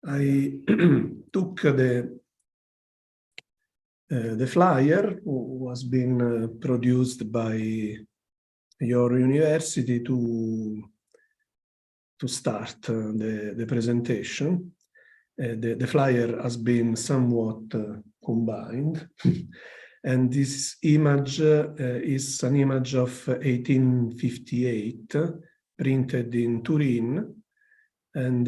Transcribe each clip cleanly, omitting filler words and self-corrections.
I took the flyer who was being produced by your university to start the presentation. The flyer has been somewhat combined. And this image is an image of 1858, printed in Turin. And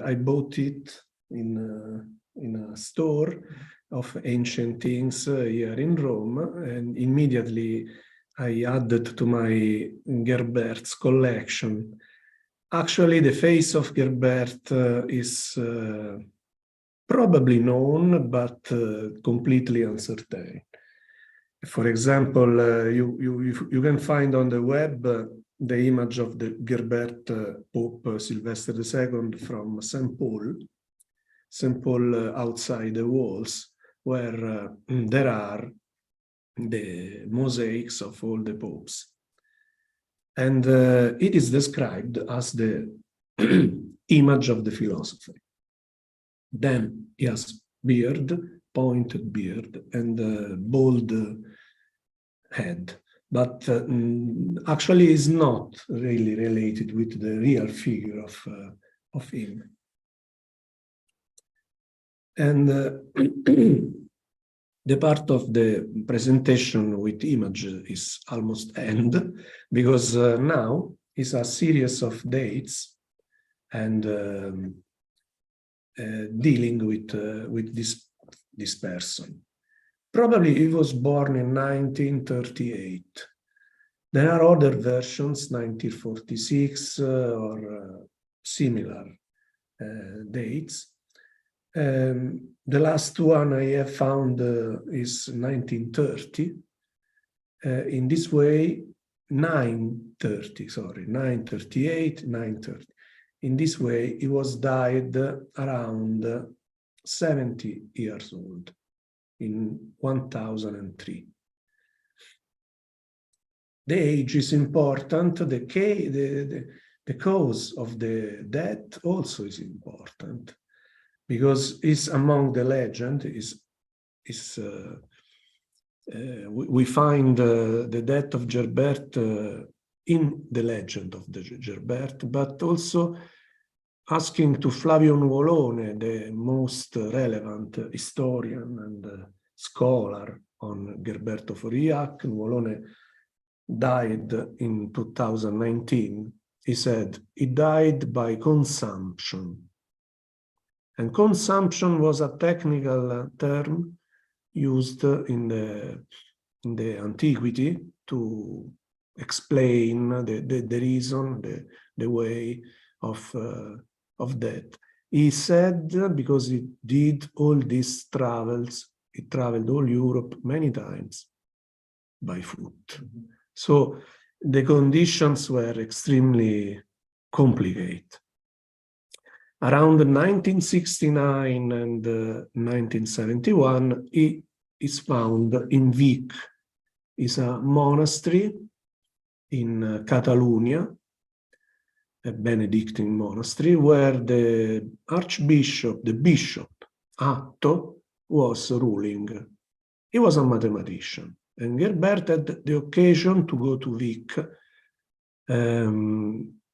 I bought it in a store of ancient things here in Rome. And immediately I added to my Gerbert's collection. Actually, the face of Gerbert is probably known, but completely uncertain. For example, you can find on the web the image of the Gerbert Pope Sylvester II from St. Paul outside the walls, where there are the mosaics of all the popes. And it is described as the image of the philosopher. Then he has beard, pointed beard, and bald head. But actually is not really related with the real figure of him. And the part of the presentation with image is almost end, because now is a series of dates and dealing with this person. Probably he was born in 1938. There are other versions, 1946 or similar dates. The last one I have found is 1930. In this way, 938, 930. In this way, he was died around 70 years old in 1003. The age is important. The cause of the death also is important, because it's among the legend. We find the death of Gerbert in the legend of the Gerbert, but also asking to Flavio Nuvolone, the most relevant historian and scholar on Gerbert of Aurillac. Nuvolone died in 2019. He said he died by consumption. And consumption was a technical term used in the antiquity to explain the reason, the way of death. He said because he did all these travels, he traveled all Europe many times by foot. So the conditions were extremely complicated. Around 1969 and 1971, he is found in Vic. It's a monastery in Catalonia, a Benedictine monastery, where the archbishop, the bishop, Atto, was ruling. He was a mathematician. And Gerbert had the occasion to go to Vic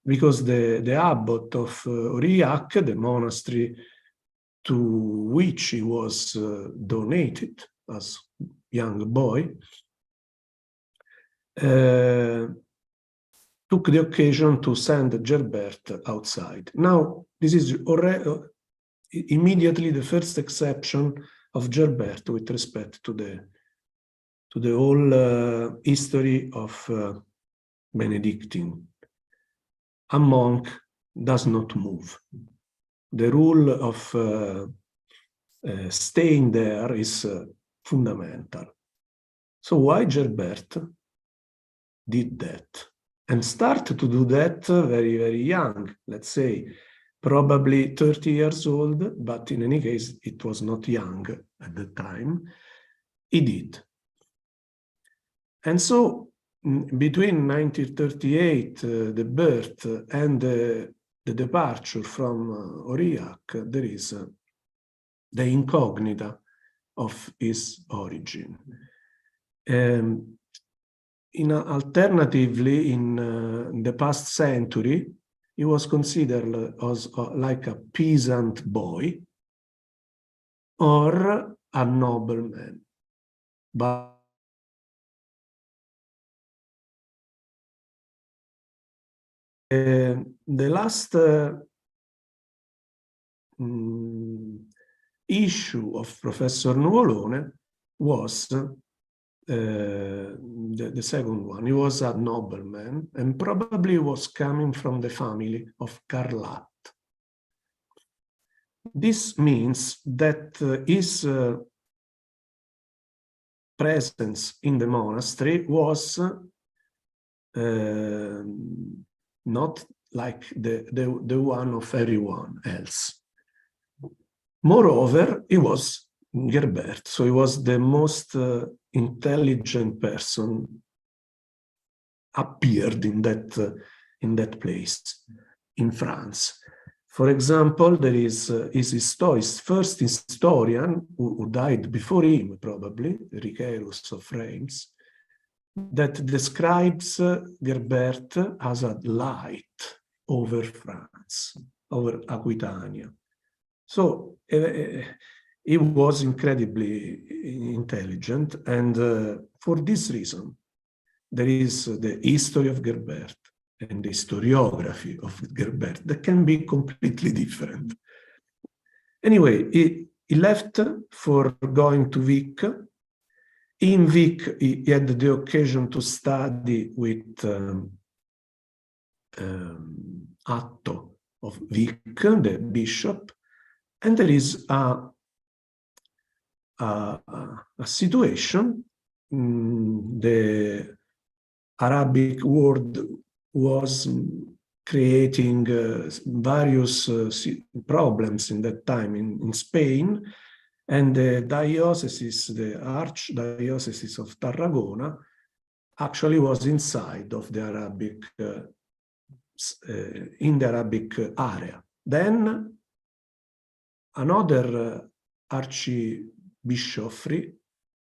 because the abbot of Aurillac, the monastery to which he was donated as a young boy, took the occasion to send Gerbert outside. Now, this is already immediately the first exception of Gerbert with respect to the whole history of Benedictine. A monk does not move. The rule of staying there is fundamental. So why Gerbert did that? And start to do that very, very young, let's say, probably 30 years old, but in any case, it was not young at the time. He did. And so between 1938, the birth, and the the departure from Aurillac, there is the incognita of his origin. Alternatively, in the past century, he was considered as like a peasant boy or a nobleman. But the last issue of Professor Nuvolone was the second one. He was a nobleman and probably was coming from the family of Carlat. This means that his presence in the monastery was not like the one of everyone else. Moreover, he was Gerbert, so he was the most intelligent person appeared in that place in France. For example, there is his first historian who died before him, probably, Ricerus of Reims, that describes Gerbert as a light over France, over Aquitania. So he was incredibly intelligent, and for this reason, there is the history of Gerbert and the historiography of Gerbert that can be completely different. Anyway, he left for going to Vic. In Vic, he had the occasion to study with Atto of Vic, the bishop, and there is a situation. The Arabic world was creating various problems in that time in Spain, and the diocese, the archdiocese of Tarragona, actually was inside of the Arabic, in the Arabic area. Then another archbishopry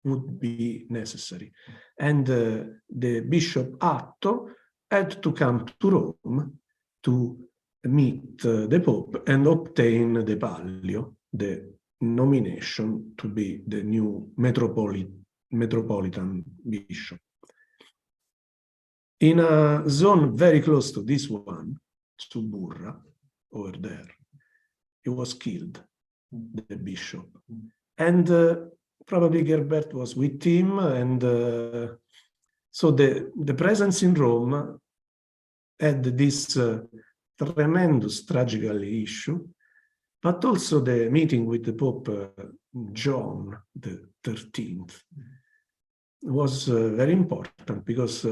would be necessary, and the Bishop Atto had to come to Rome to meet the Pope and obtain the Pallio, the nomination to be the new metropolitan bishop. In a zone very close to this one, Suburra, over there, he was killed, the bishop. And probably Gerbert was with him, and so the presence in Rome had this tremendous tragical issue, but also the meeting with the Pope John XIII was very important, because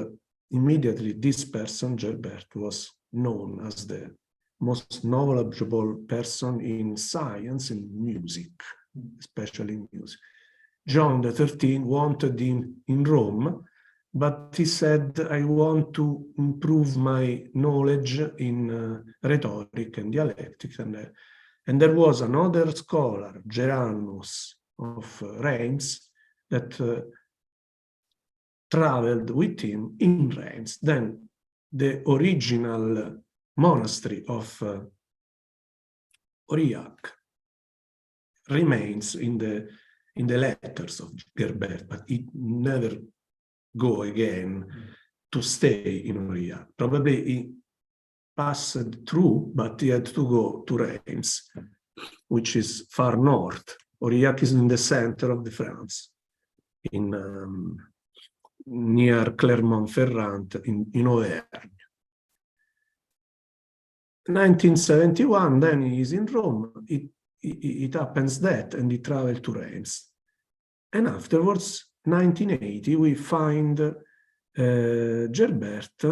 immediately this person, Gerbert, was known as the most knowledgeable person in science and music, especially in music. John XIII wanted him in Rome, but he said, I want to improve my knowledge in rhetoric and dialectic. And there was another scholar, Gerannus of Reims, that traveled with him in Reims. Then the original monastery of Aurillac remains in the letters of Gerbert, but it never go again to stay in Aurillac. Probably he passed through, but he had to go to Reims, which is far north. Aurillac is in the center of the France, in near Clermont-Ferrand, in Auvergne. 1971, then he is in Rome. It happens that, and he traveled to Reims. And afterwards, 1980, we find Gerbert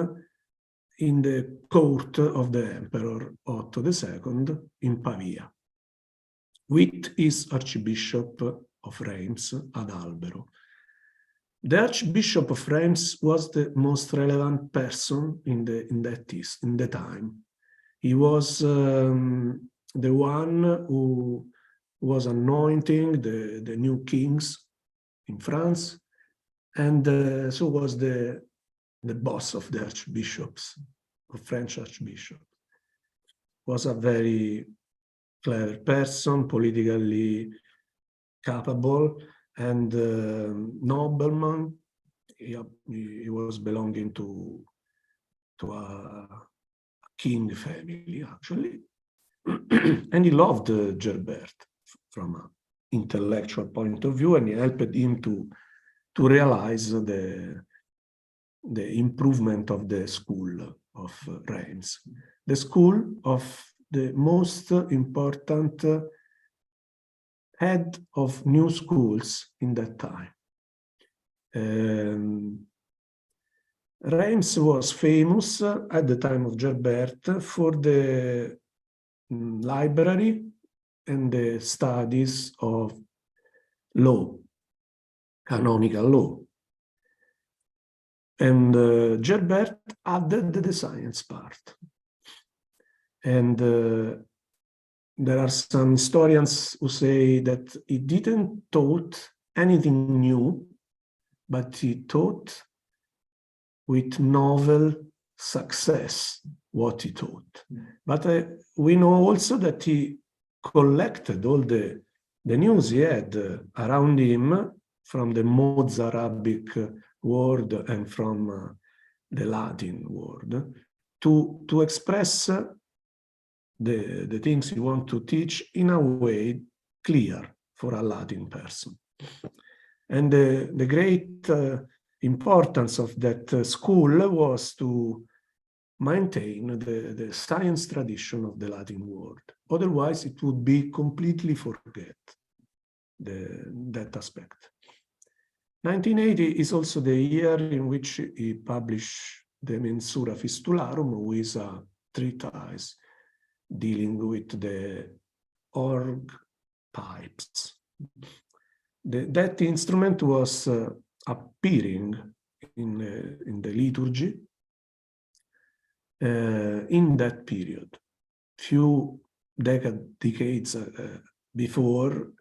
in the court of the Emperor Otto II in Pavia, with his Archbishop of Reims, Adalbero. The Archbishop of Reims was the most relevant person in the time. He was the one who was anointing the new kings in France, and so was the boss of the archbishops, of French archbishops. Was a very clever person, politically capable, and nobleman. He was belonging to a king family, actually. And he loved Gerbert from an intellectual point of view, and he helped him to realize the improvement of the school of Reims, the school of the most important head of new schools in that time. Reims was famous at the time of Gerbert for the library and the studies of law, canonical law. And Gerbert added the science part. And there are some historians who say that he didn't taught anything new, but he taught with novel success what he taught. But we know also that he collected all the news he had around him from the Mozarabic world and from the Latin world to express the things he wanted to teach in a way clear for a Latin person. And the great importance of that school was to maintain the science tradition of the Latin world. Otherwise, it would be completely forget that aspect. 1980 is also the year in which he published the Mensura Fistularum, which is a treatise dealing with the org pipes. That instrument was appearing in the liturgy in that period. Few decades before,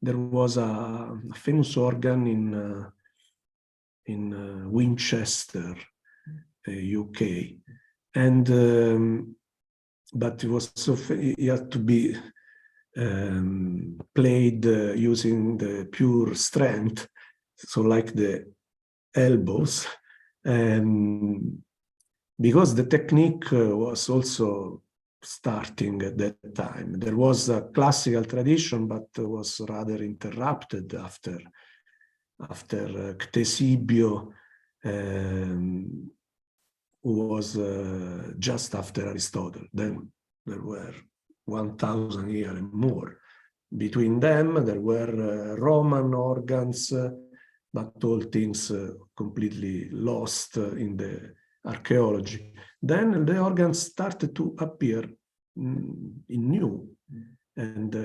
there was a famous organ in Winchester, UK, and but it was it had to be played using the pure strength, so like the elbows, because the technique was also starting at that time. There was a classical tradition, but was rather interrupted after Ctesibio, who was just after Aristotle. Then there were 1,000 years and more. Between them, there were Roman organs, but all things completely lost in the archaeology. Then the organs started to appear in new, and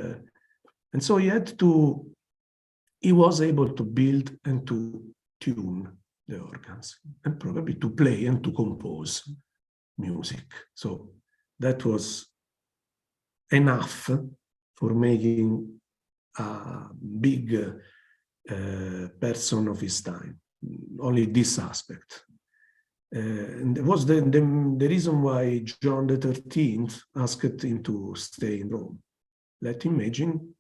so he was able to build and to tune the organs, and probably to play and to compose music. So that was enough for making a big person of his time. Only this aspect. And it was the reason why John XIII asked him to stay in Rome. Let's imagine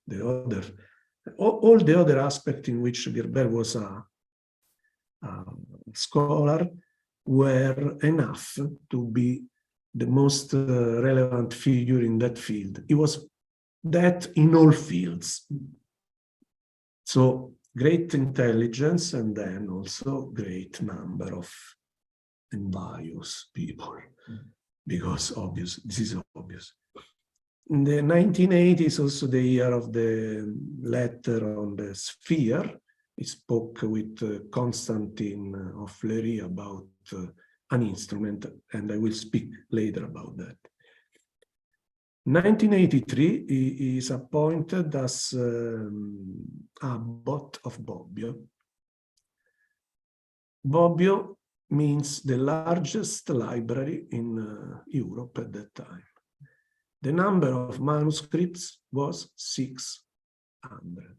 all the other aspects in which Gerbert was a scholar were enough to be the most relevant figure in that field. He was that in all fields. So great intelligence, and then also great number of envious people, because this is obvious. In the 1980s, also the year of the letter on the sphere. He spoke with Constantine of Fleury about an instrument, and I will speak later about that. 1983, he is appointed as abbot of Bobbio. Bobbio means the largest library in Europe at that time. The number of manuscripts was 600.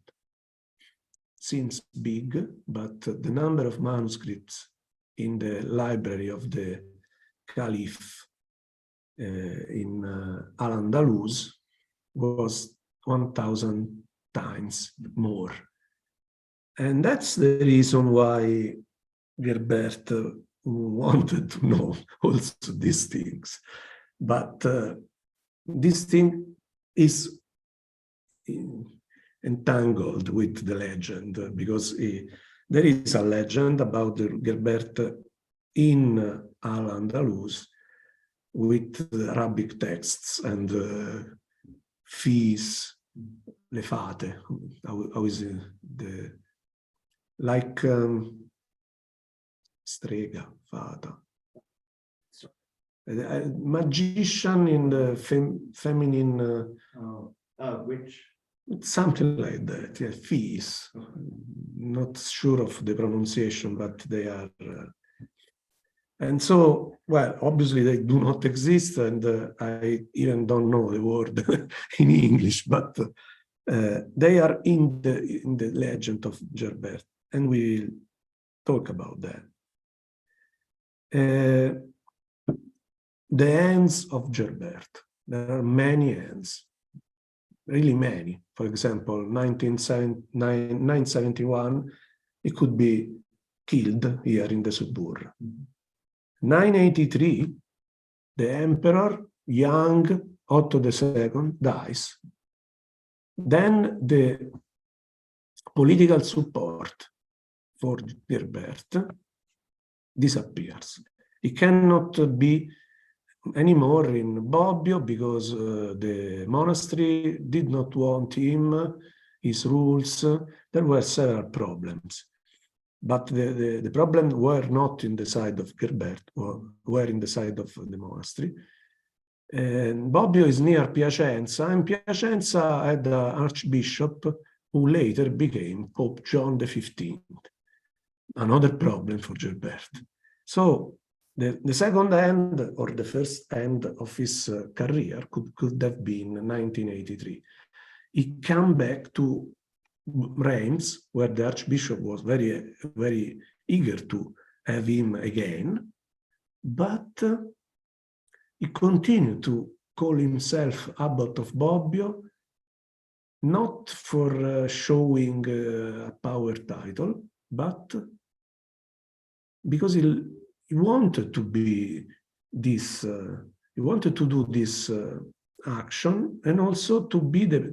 Seems big, but the number of manuscripts in the library of the Caliph in Al-Andalus was 1,000 times more. And that's the reason why Gerbert wanted to know also these things. But this thing is entangled with the legend, because there is a legend about Gerbert in Al-Andalus with Arabic texts and fees, le fate, how is it? Like strega, fata. A magician in the feminine... witch. Something like that, yeah, fees. Not sure of the pronunciation, but they are... and so, well, obviously they do not exist, and I even don't know the word in English, but they are in the legend of Gerbert, and we will talk about that. The ends of Gerbert. There are many ends, really many. For example, 971, it could be killed here in the Suburra. 983, the emperor, young Otto II, dies. Then the political support for Gerbert disappears. It cannot be anymore in Bobbio because the monastery did not want him, his rules. There were several problems. But the problems were not in the side of Gerbert, or were in the side of the monastery. And Bobbio is near Piacenza, and Piacenza had an archbishop who later became Pope John XV. Another problem for Gerbert. So the second end, or the first end of his career could have been 1983. He came back to Reims, where the archbishop was very, very eager to have him again, but he continued to call himself Abbot of Bobbio, not for showing a power title, but because he wanted to be this, he wanted to do this action, and also to be their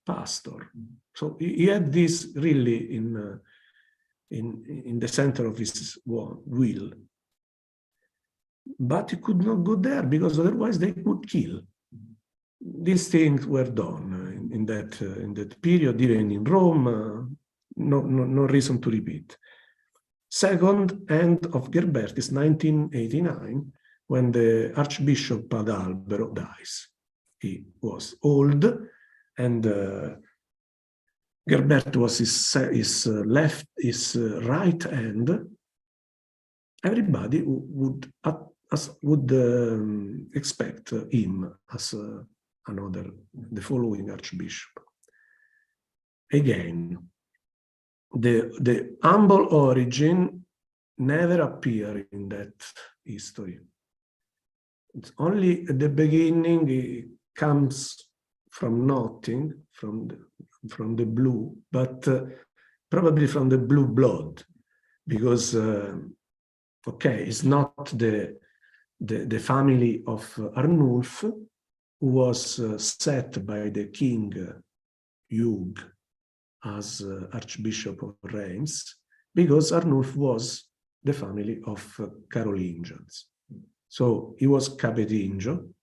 pastor. So he had this really in the center of his will. But he could not go there because otherwise they could kill. These things were done in that period, even in Rome. No reason to repeat. Second end of Gerbert is 1989, when the Archbishop Adalbero dies. He was old, and Gerbert was his right hand. Everybody would expect him as the following archbishop. Again, the humble origin never appeared in that history. It's only at the beginning it comes from nothing, from the blue, but probably from the blue blood, because okay, it's not the family of Arnulf, who was set by the king Hugh as Archbishop of Reims, because Arnulf was the family of Carolingians. So he was Capetingio,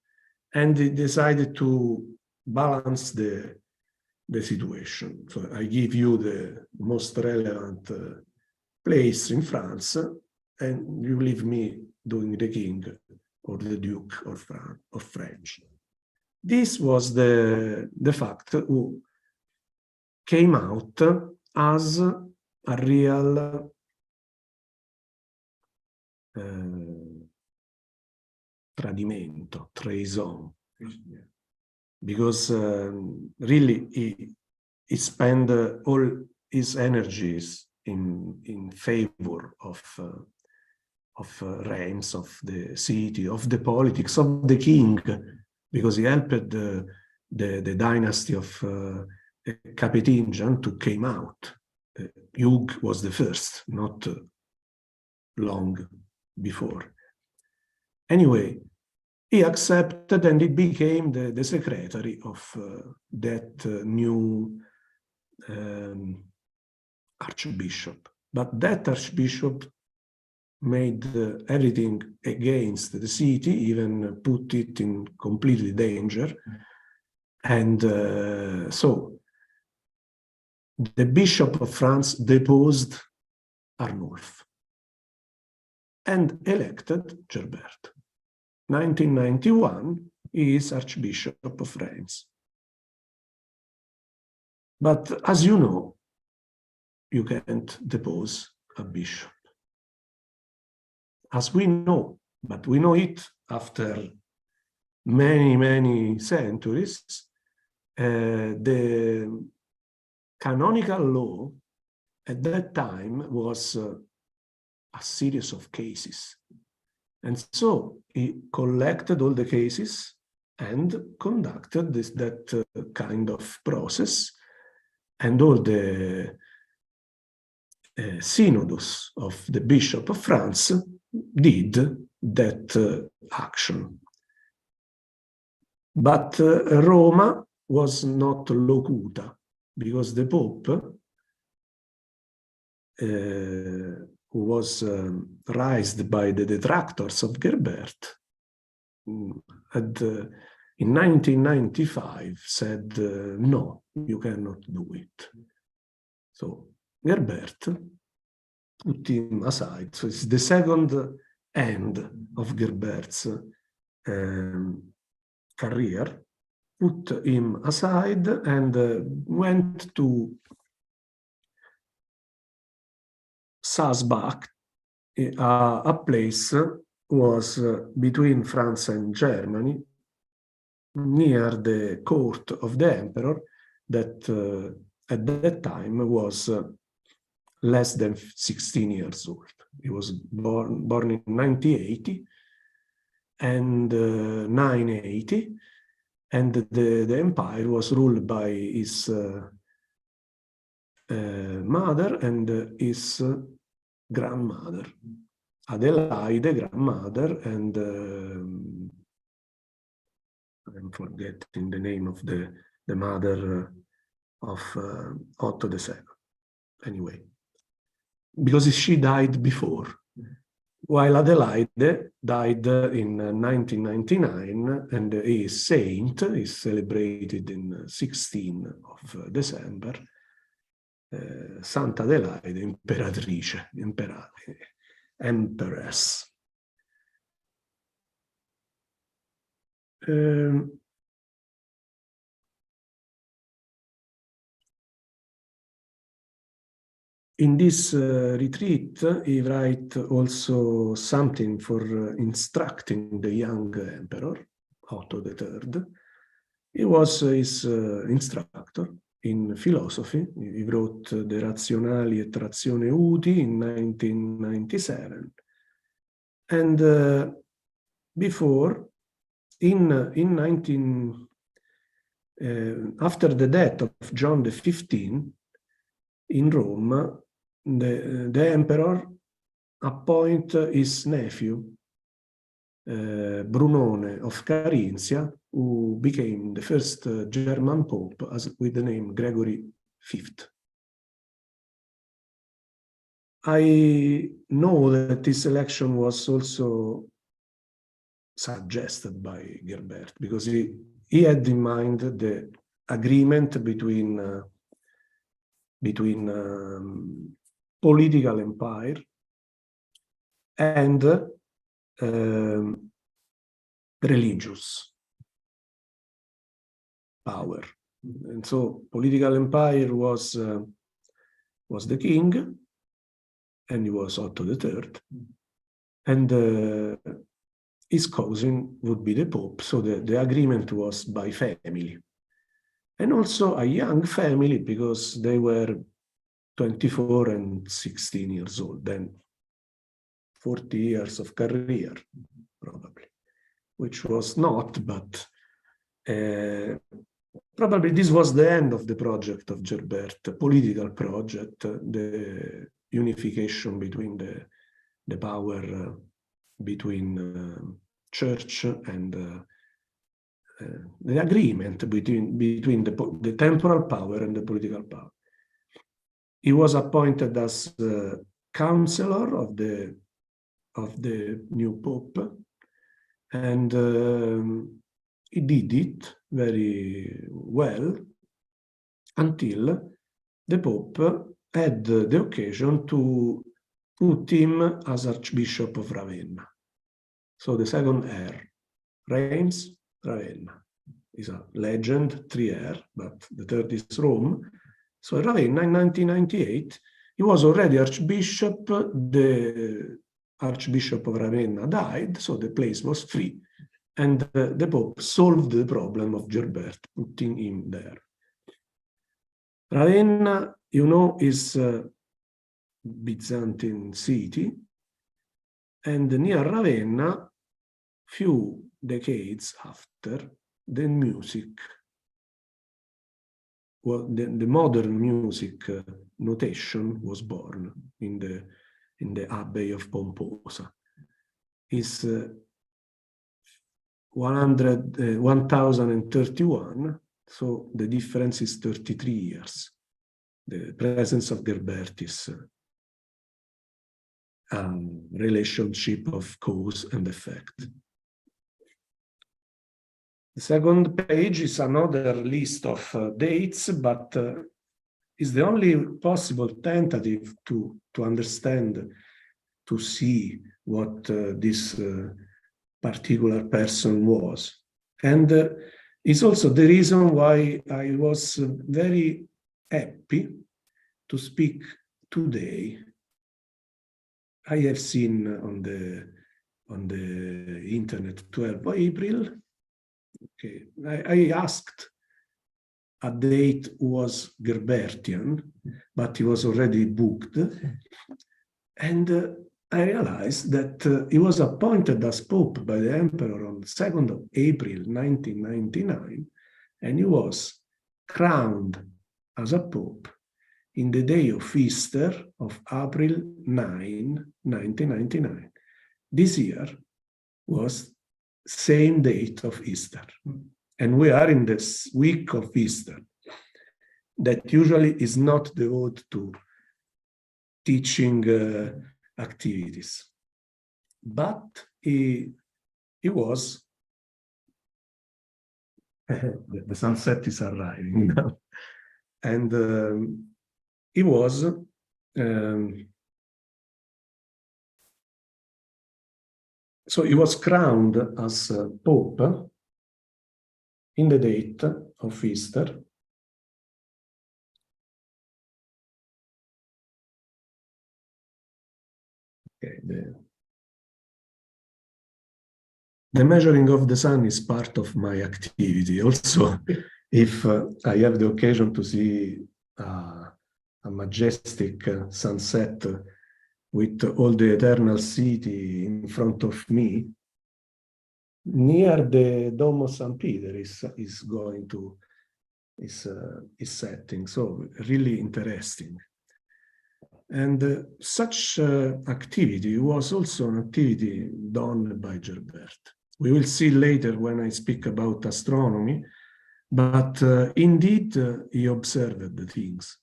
and he decided to balance the situation. So I give you the most relevant place in France, and you leave me doing the king or the duke of French. This was the fact who came out as a real tradimento, treason. Yeah. because really he spent all his energies in favor of Reims, of the city, of the politics, of the king, because he helped the dynasty of Capetingian to came out. Hugh was the first, not long before. Anyway, he accepted and he became the secretary of that new archbishop. But that archbishop made everything against the city, even put it in completely danger. And so the Bishop of France deposed Arnulf and elected Gerbert. 1991, he is Archbishop of Reims. But as you know, you can't depose a bishop. As we know, but we know it after many, many centuries, the canonical law at that time was a series of cases. And so he collected all the cases and conducted that kind of process, and all the synods of the Bishop of France did that action. But Roma was not locuta, because the Pope, who was raised by the detractors of Gerbert, in 1995 said, no, you cannot do it. So Gerbert put him aside. So it's the second end of Gerbert's career, put him aside and went to Salzburg, a place was between France and Germany, near the court of the emperor, that at that time was less than 16 years old. He was born in 1980 and 980, and the empire was ruled by his mother and his grandmother, Adelaide, grandmother, and I'm forgetting the name of the mother of Otto II. Anyway, because she died before, while Adelaide died in 1999, and he is saint, is celebrated in 16 of December. Santa Adelaide, imperatrice, empress. In this retreat, he writes also something for instructing the young emperor, Otto III. He was his instructor in philosophy. He wrote De Razionali et Ratione Uti in 1997. And before, after the death of John XV in Rome, the emperor appointed his nephew, Brunone of Carinthia, who became the first German pope with the name Gregory V. I know that this election was also suggested by Gerbert, because he had in mind the agreement between political empire and religious power. And so political empire was the king, and he was Otto III, and his cousin would be the Pope, so the agreement was by family. And also a young family, because they were 24 and 16 years old, then 40 years of career, probably, which was not, but probably this was the end of the project of Gerbert, the political project, the unification between the power between church and the agreement between the temporal power and the political power. He was appointed as counselor of the new pope, and he did it very well until the pope had the occasion to put him as Archbishop of Ravenna. So the second heir, Reims, Ravenna, is a legend, 3 heirs, but the third is Rome. So Ravenna in 1998, he was already Archbishop. The Archbishop of Ravenna died, so the place was free. And the Pope solved the problem of Gerbert, putting him there. Ravenna, you know, is a Byzantine city. And near Ravenna, few decades after, the music, the modern music notation was born in the Abbey of Pomposa. It's 1031, so the difference is 33 years. The presence of Gerbert is relationship of cause and effect. The second page is another list of dates, but is the only possible tentative to understand, to see what this particular person was. And it's also the reason why I was very happy to speak today. I have seen on the internet 12 April. Okay, I asked a date was Gerbertian, but he was already booked. And I realized that he was appointed as Pope by the Emperor on 2nd of April 1999, and he was crowned as a Pope in the day of Easter of April 9, 1999. This year was same date of Easter. And we are in this week of Easter that usually is not devoted to teaching activities. But he was, the sunset is arriving now, and he was so he was crowned as Pope in the date of Easter. Okay, the measuring of the sun is part of my activity. Also, if I have the occasion to see a majestic sunset with all the eternal city in front of me, near the Dome of St. Peter is setting. So really interesting. And such activity was also an activity done by Gerbert. We will see later when I speak about astronomy, but indeed he observed the things,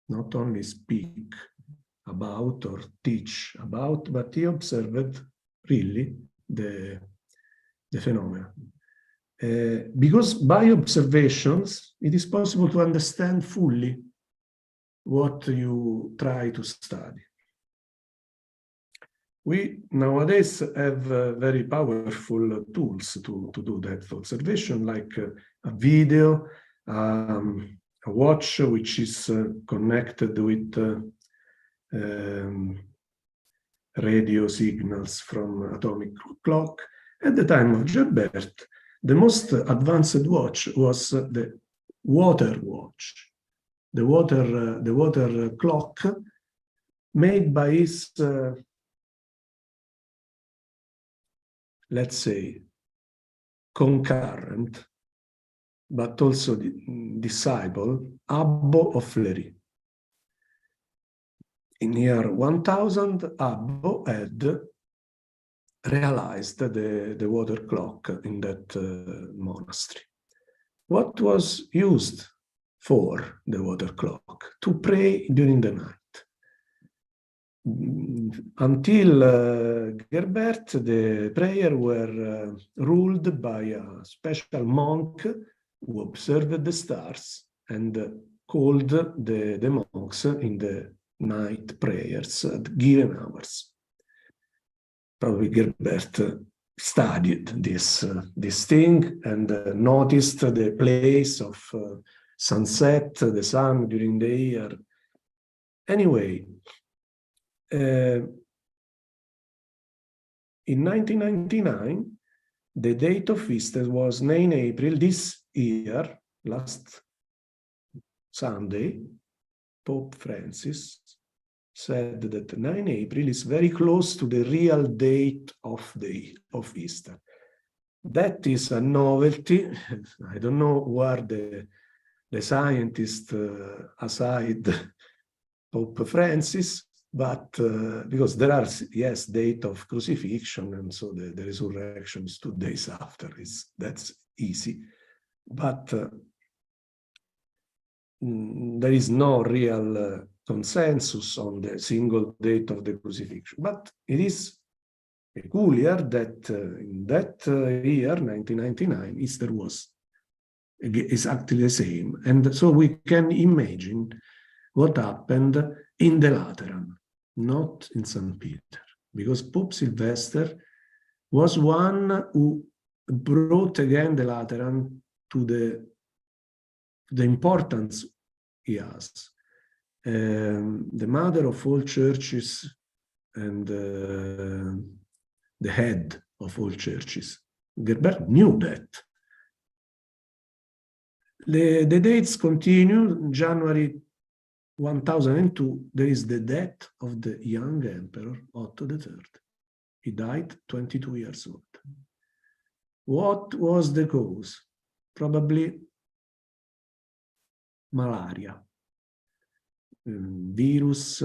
not only speak about or teach about, but he observed really the phenomena. Because by observations, it is possible to understand fully what you try to study. We nowadays have very powerful tools to do that observation, like a video, a watch which is connected with radio signals from atomic clock. At the time of Gerbert, the most advanced watch was the water watch, the water clock made by his, let's say, concurrent, but also disciple, Abbo of Fleury. In year 1000, Abbo had realized the water clock in that monastery. What was used for the water clock? To pray during the night. Until Gerbert, the prayer were ruled by a special monk who observed the stars and called the monks in the night prayers at given hours. Probably Gerbert studied this thing and noticed the place of sunset, the sun during the year. Anyway, in 1999, the date of Easter was 9 April. This year, last Sunday, Pope Francis said that 9 April is very close to the real date of Easter. That is a novelty. I don't know where the scientists aside Pope Francis, but because there are, yes, date of crucifixion, and so the resurrection is 2 days after. That's easy, but there is no real consensus on the single date of the crucifixion. But it is peculiar that in that year, 1999, Easter was exactly the same. And so we can imagine what happened in the Lateran, not in St. Peter, because Pope Sylvester was one who brought again the Lateran to the importance he has. The mother of all churches and the head of all churches. Gerbert knew that. The dates continue. January 1002, there is the death of the young emperor, Otto III. He died 22 years old. What was the cause? Probably malaria. Virus,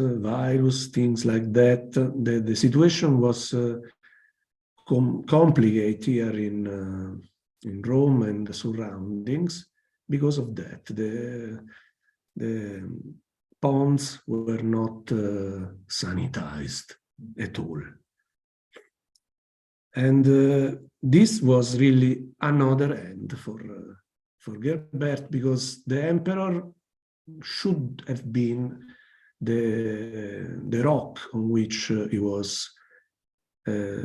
things like that. The situation was complicated here in Rome and the surroundings because of that. The ponds were not sanitized at all. And this was really another end for Gerbert, because the emperor should have been the rock on which he was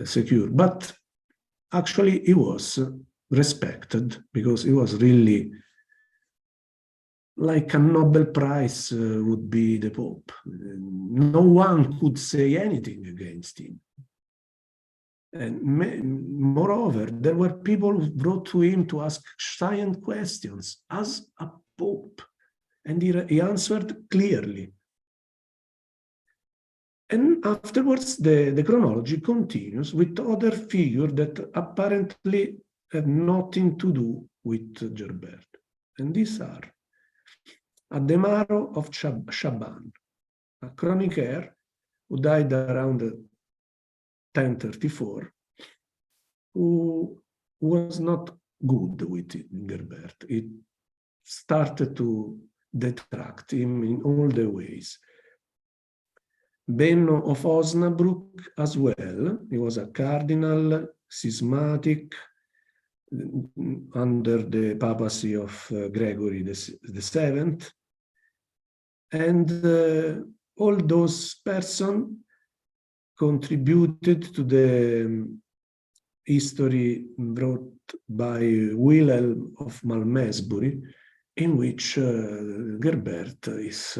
secure. But actually he was respected, because he was really like a Nobel Prize would be the Pope. No one could say anything against him. And moreover, there were people who brought to him to ask science questions as a Pope. And he answered clearly. And afterwards, the chronology continues with other figures that apparently have nothing to do with Gerbert. And these are Ademaro of Shaban, a chroniqueur who died around 1034, who was not good with Gerbert. It started to detract him in all the ways. Benno of Osnabrück as well. He was a cardinal, schismatic, under the papacy of Gregory VII. And all those persons contributed to the history brought by Wilhelm of Malmesbury, in which Gerbert is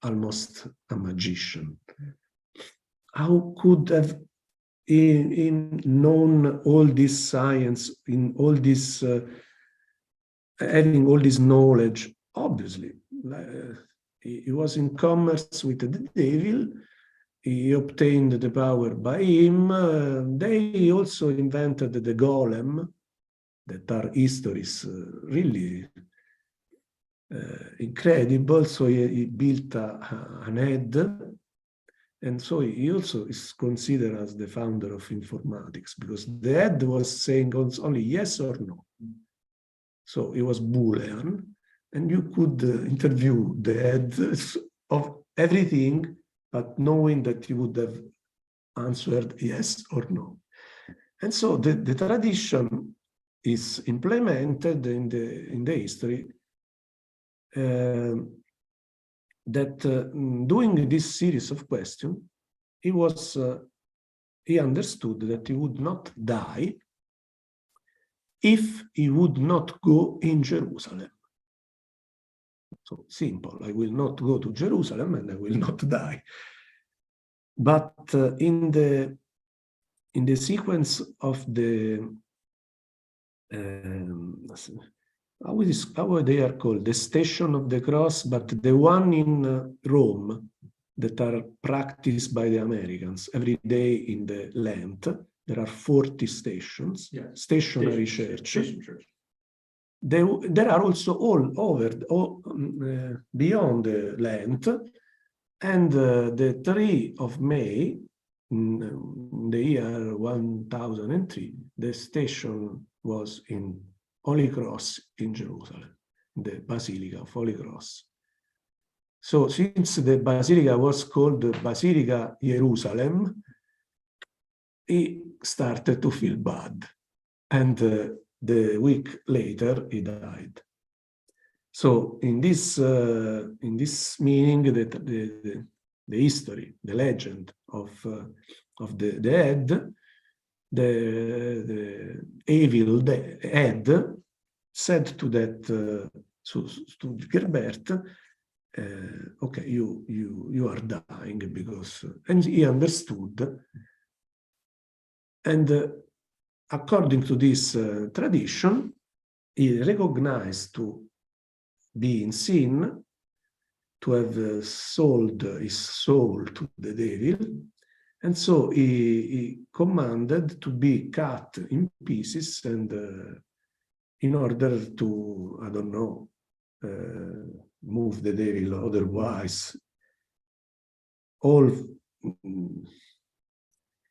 almost a magician. how could have in known all this science, in all this, having all this knowledge? Obviously, he was in commerce with the devil. He obtained the power by him. They also invented the golem, that are histories really incredible. So he built an head, and so he also is considered as the founder of informatics, because the head was saying only yes or no. So it was Boolean, and you could interview the head of everything, but knowing that he would have answered yes or no. And so the tradition is implemented in the history, that doing this series of questions, he understood that he would not die if he would not go in Jerusalem. So simple, I will not go to Jerusalem and I will not die. But in the sequence of the how they are called, the Station of the Cross, but the one in Rome that are practiced by the Americans every day in the Lent. There are 40 stations, stationary church. There are also all beyond the Lent, and the 3 of May, in the year 1003, the station was in Holy Cross in Jerusalem, the Basilica of Holy Cross. So since the Basilica was called the Basilica Jerusalem, he started to feel bad. And the week later, he died. So in this meaning, the history, the legend of the head, the evil head said to to Gerbert, okay, you are dying, because, and he understood. And according to this tradition, he recognized to be in sin, to have sold his soul to the devil, and so he commanded to be cut in pieces, and in order to, I don't know, move the devil otherwise. All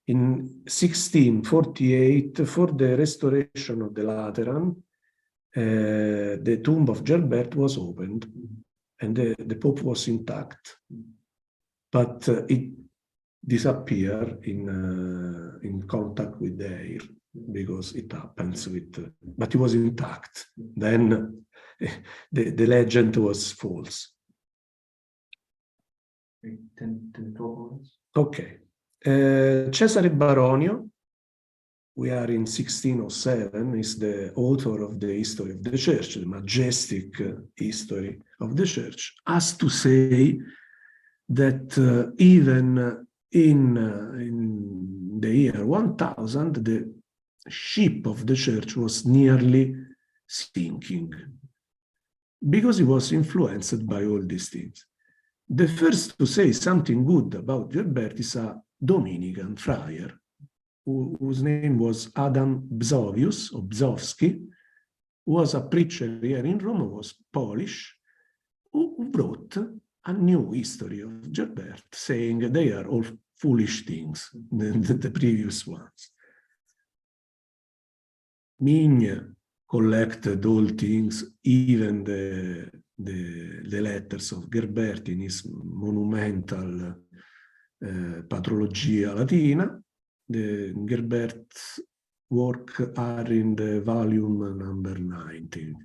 in 1648, for the restoration of the Lateran, the tomb of Gerbert was opened, and the Pope was intact, but it disappeared in contact with the air, because it happens with, but it was intact. Then the legend was false. 10 to 12 minutes. Okay. Cesare Baronio, we are in 1607, is the author of the history of the church, the majestic history of the church, has to say that even in the year 1000, the ship of the church was nearly sinking, because it was influenced by all these things. The first to say something good about Gerbert is a Dominican friar, whose name was Adam Bzovius, or Bzowski, who was a preacher here in Rome, was Polish, who wrote a new history of Gerbert, saying they are all foolish things, the previous ones. Migne collected all things, even the letters of Gerbert in his monumental Patrologia Latina. The Gerbert's work are in the volume number 90,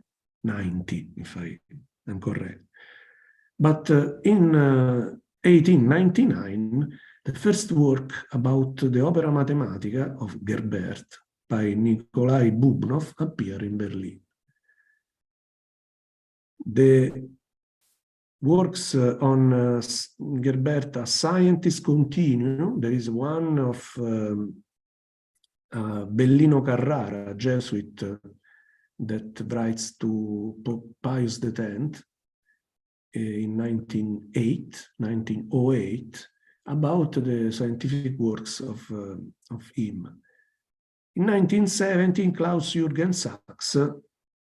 if I am correct. But in 1899, the first work about the Opera Mathematica of Gerbert by Nikolai Bubnov appeared in Berlin. The works on Gerbert, A Scientist Continuum. There is one of Bellino Carrara, a Jesuit, that writes to Pope Pius X in 1908 about the scientific works of him. In 1917, Klaus-Jürgen Sachs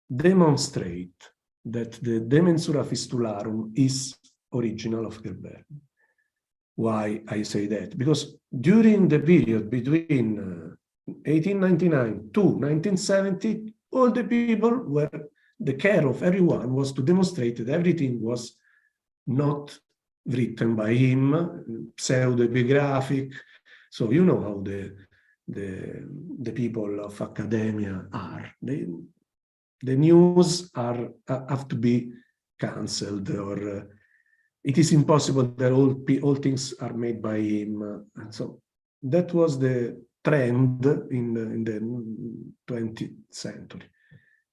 demonstrate that the De Mensura Fistularum is original of Gerbert. Why I say that? Because during the period between 1899 to 1970, all the people were, the care of everyone was to demonstrate that everything was not written by him, pseudo-epigraphic. So you know how the people of academia are. The news have to be cancelled, or it is impossible that all things are made by him. And so that was the trend in the 20th century,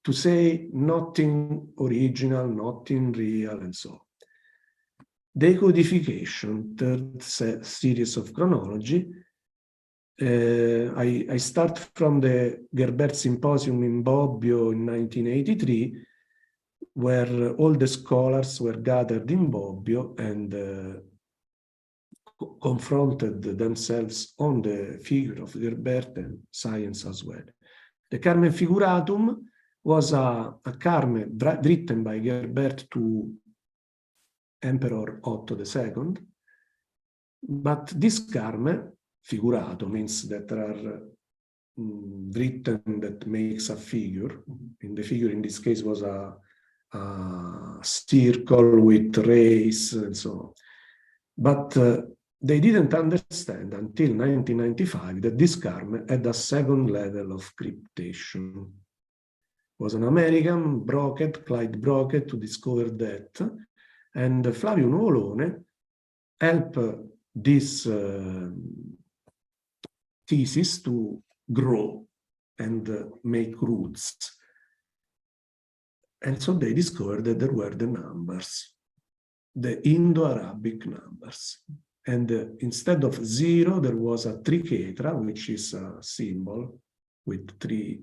to say nothing original, nothing real, and so on. Decodification, third series of chronology. I start from the Gerbert Symposium in Bobbio in 1983, where all the scholars were gathered in Bobbio and confronted themselves on the figure of Gerbert and science as well. The Carmen Figuratum was a Carmen written by Gerbert to Emperor Otto II, but this Carmen Figurato means that there are written that makes a figure. And the figure in this case was a circle with rays and so on. But they didn't understand until 1995 that this Carmen had a second level of cryptation. It was an American, Brockett, Clyde Brockett, who discovered that, and Flavio Nuvolone helped this thesis to grow and make roots. And so they discovered that there were the numbers, the Indo-Arabic numbers. And instead of 0, there was a triquetra, which is a symbol with 3,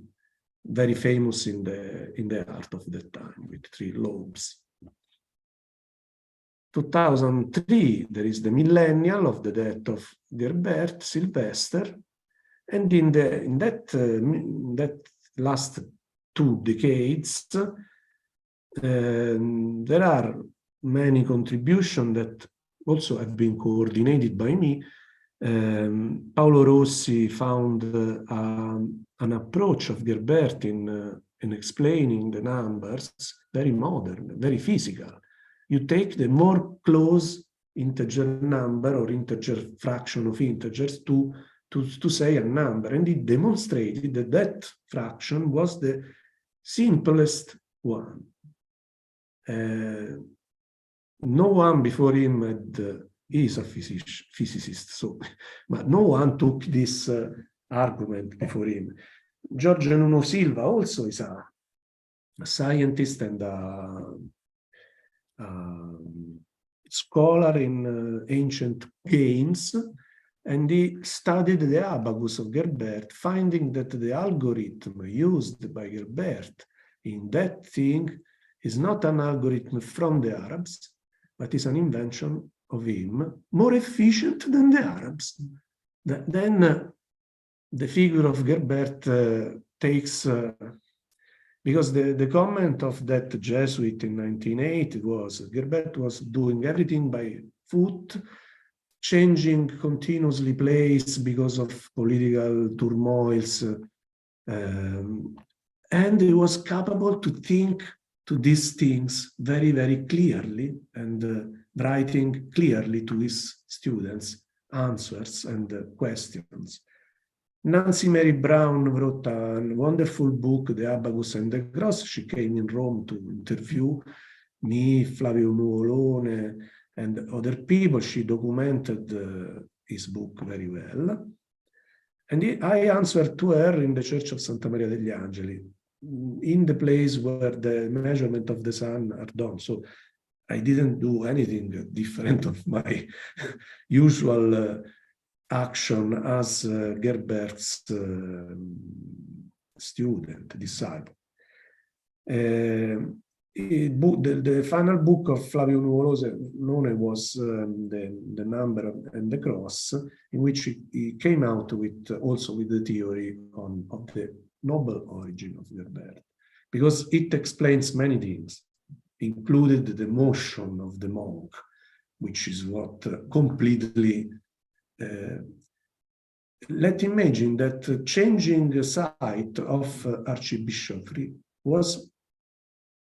very famous in the art of that time, with 3 lobes. 2003, there is the millennial of the death of Gerbert, Sylvester, and in that last 2 decades, there are many contributions that also have been coordinated by me. Paolo Rossi found an approach of Gerbert in explaining the numbers, very modern, very physical. You take the more close integer number or integer fraction of integers to say a number, and it demonstrated that that fraction was the simplest one. No one before him is a physicist, so, but no one took this argument before him. Jorge Nuno Silva also is a scientist and a scholar in ancient games, and he studied the abacus of Gerbert, finding that the algorithm used by Gerbert in that thing is not an algorithm from the Arabs, but is an invention of him, more efficient than the Arabs. Then the figure of Gerbert takes, because the comment of that Jesuit in 1980 was, Gerbert was doing everything by foot, changing continuously place because of political turmoils, and he was capable to think to these things very, very clearly, and writing clearly to his students answers and questions. Nancy Mary Brown wrote a wonderful book, The Abacus and the Cross. She came in Rome to interview me, Flavio Nuvolone, and other people. She documented his book very well. And I answered to her in the Church of Santa Maria degli Angeli, in the place where the measurement of the sun are done. So I didn't do anything different of my usual action as Gerbert's student, disciple. The final book of Flavio Nuvolose known was the Number and the Cross, in which he came out with also with the theory of the noble origin of Gerbert, because it explains many things, included the motion of the monk, which is what completely let's imagine that changing the site of archbishopry was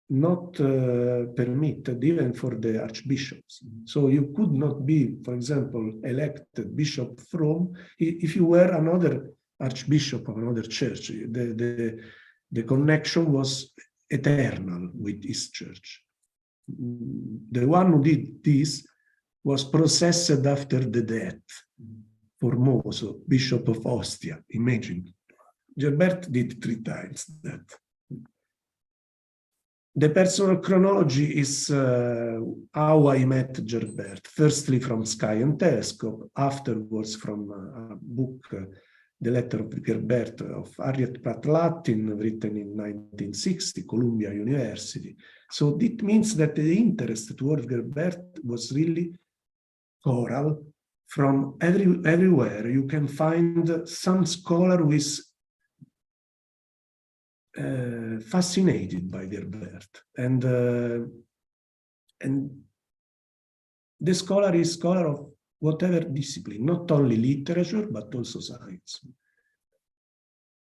not permitted even for the archbishops. So you could not be, for example, elected bishop of Rome if you were another archbishop of another church. The connection was eternal with his church. The one who did this was processed after the death. Formoso, Bishop of Ostia, imagine. Gerbert did 3 times that. The personal chronology is how I met Gerbert. Firstly from Sky and Telescope, afterwards from a book, The Letter of Gerbert of Harriet Pratt Latin, written in 1960, Columbia University. So it means that the interest toward Gerbert was really choral. From everywhere you can find some scholar who is fascinated by Gerbert, and the scholar is scholar of whatever discipline, not only literature but also science.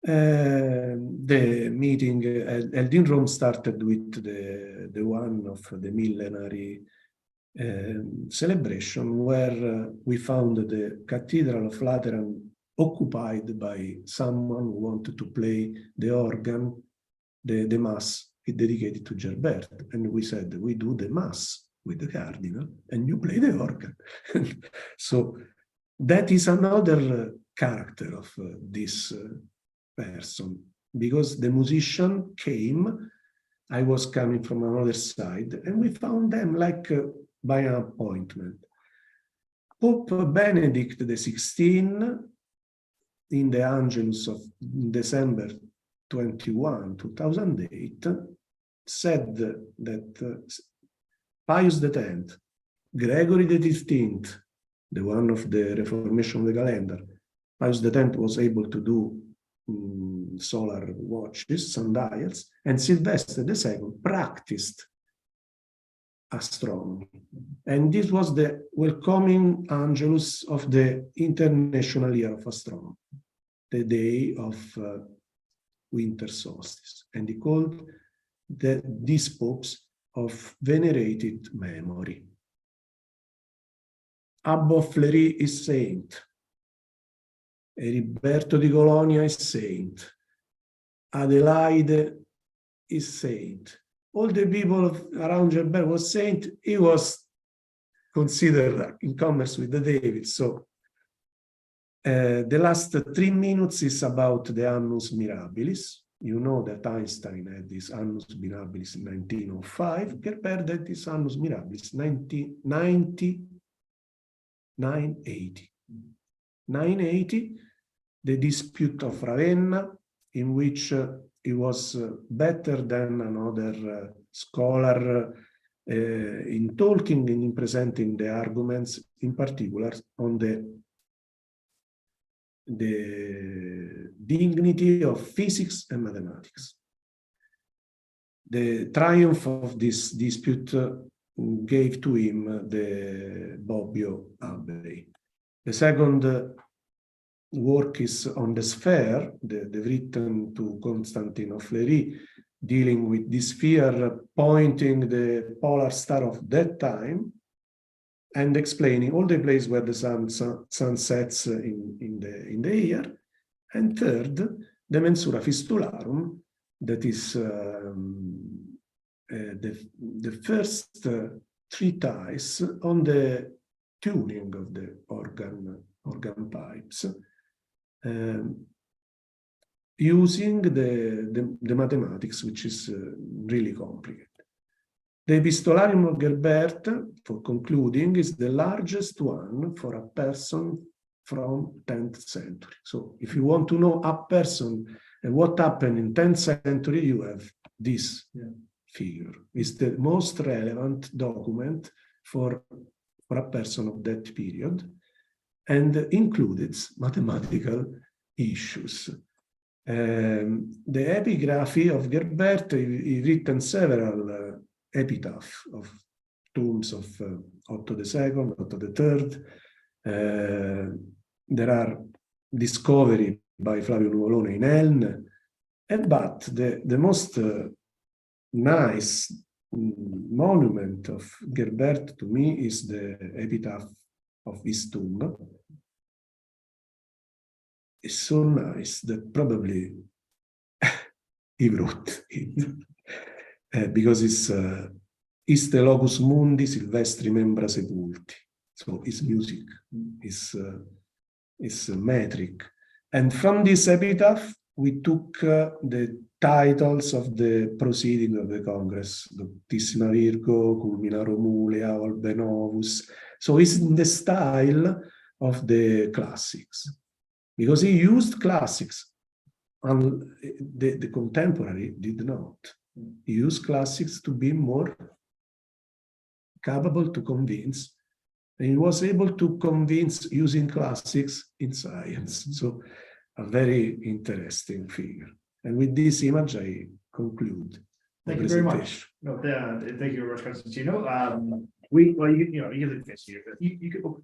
The meeting held in Rome started with the one of the millenary celebration, where we found the Cathedral of Lateran occupied by someone who wanted to play the organ, the Mass dedicated to Gerbert. And we said, we do the Mass with the Cardinal, and you play the organ. So that is another character of this person, because the musician came, I was coming from another side, and we found them like by an appointment. Pope Benedict XVI, in the Angelus of December 21, 2008, said that Pius X, Gregory XV, the one of the Reformation of the calendar, Pius X was able to do solar watches, sundials, and Sylvester II practiced astronomy. And this was the welcoming Angelus of the International Year of Astronomy, the day of winter solstice. And he called these popes of venerated memory. Abbo of Fleury is saint. Heriberto di Colonia is saint. Adelaide is saint. All the people around Gerbert was saint. He was considered in commerce with the David. So the last 3 minutes is about the Annus Mirabilis. You know that Einstein had this Annus Mirabilis in 1905. Gerbert had this Annus Mirabilis 980, the dispute of Ravenna, in which he was better than another scholar in talking and in presenting the arguments, in particular on the dignity of physics and mathematics. The triumph of this dispute gave to him the Bobbio Abbey. The second work is on the sphere, the written to Constantino Fleury, dealing with this sphere, pointing the polar star of that time, and explaining all the places where the sun sets in the year. And third, the Mensura Fistularum, that is the first treatise on the tuning of the organ pipes, using the mathematics, which is really complicated. The Epistolarium of Gerbert, for concluding, is the largest one for a person from 10th century. So if you want to know a person and what happened in 10th century, you have this figure. It's the most relevant document for a person of that period, and includes mathematical issues. The epigraphy of Gerbert, he written several epitaph of tombs of Otto II, Otto III. There are discovery by Flavio Nuvolone in Elne, but the most nice monument of Gerbert to me is the epitaph of his tomb. It's so nice that probably he wrote it. Because it's Iste locus mundi silvestri membra sepulti. So it's music, it's metric. And from this epitaph, we took the titles of the proceeding of the Congress, Doctissima Virgo, Culmina Romulia, Orbe Novus. So it's in the style of the classics, because he used classics, and the contemporary did not. He used classics to be more capable to convince, and he was able to convince using classics in science. So a very interesting figure. And with this image, I conclude. Thank you very much. No, thank you very much, Constantino. You can face here. You could. All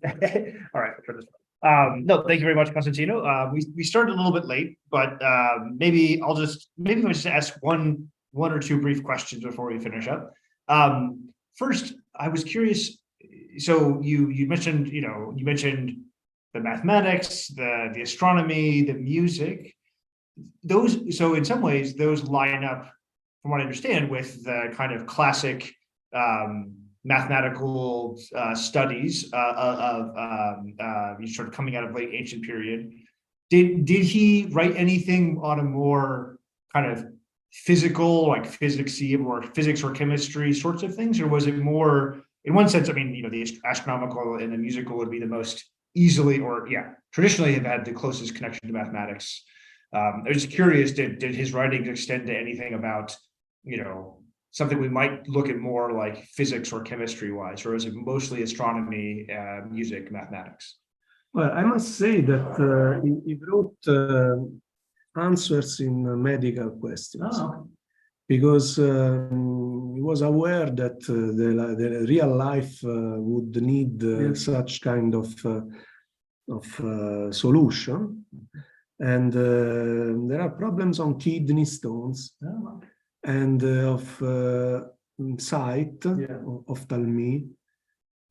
right, I'll turn this on. No, thank you very much, Constantino. We started a little bit late, but maybe I'll just ask one or two brief questions before we finish up. First, I was curious. So you mentioned the mathematics, the astronomy, the music. So in some ways, those line up, from what I understand, with the kind of classic mathematical studies of sort of coming out of late ancient period. Did he write anything on a more kind of physical, like physicsy, or physics or chemistry sorts of things, or was it more, in one sense, I mean, the astronomical and the musical would be the most easily, or traditionally have had the closest connection to mathematics. I was just curious, did his writings extend to anything about, something we might look at more like physics or chemistry wise, or is it mostly astronomy, music, mathematics? Well, I must say that he wrote answers in medical questions, because he was aware that the real life would need such kind of solution, and there are problems on kidney stones and of sight, ophthalmia.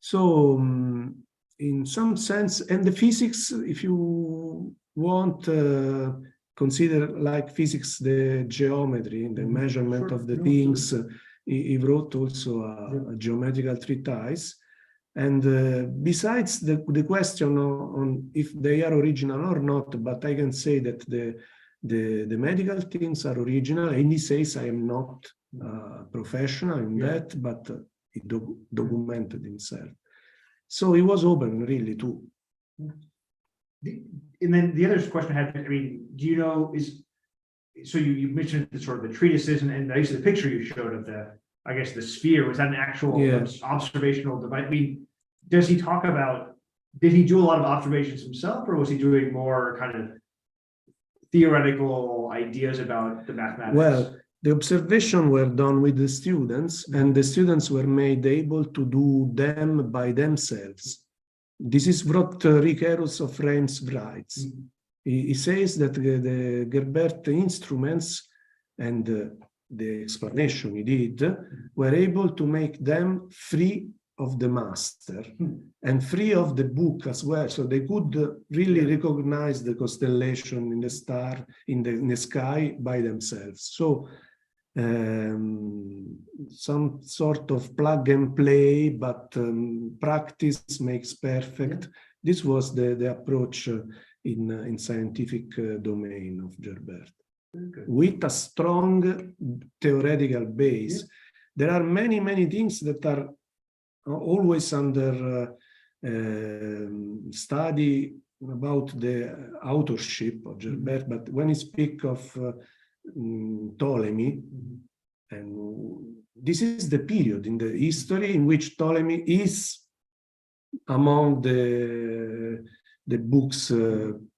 So in some sense, and the physics, if you want, consider like physics, the geometry, the measurement of the things. He wrote also a geometrical treatise. And besides the question on if they are original or not, but I can say that the medical things are original. And he says, I am not professional in that, but he documented himself. So he was open really to. And then the other question I had, I mean, do you know, so you mentioned the sort of the treatises, and I see the picture you showed of the sphere. Was that an actual observational device? I mean, does he talk about, did he do a lot of observations himself, or was he doing more kind of theoretical ideas about the mathematics? Well, the observations were done with the students, and the students were made able to do them by themselves. This is what Ricerus of Reims writes. He says that the Gerbert instruments and the explanation he did were able to make them free of the master and free of the book as well. So they could really recognize the constellation in the star, in the sky by themselves. So some sort of plug and play, but practice makes perfect. This was the approach in scientific domain of Gerbert, with a strong theoretical base. there are many, many things that are always under study about the authorship of Gerbert, but when you speak of Ptolemy, and this is the period in the history in which Ptolemy is among the books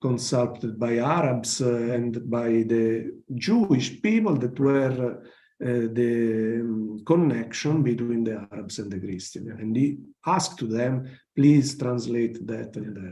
consulted by Arabs and by the Jewish people that were the connection between the Arabs and the Christians. And he asked to them, please translate that and that.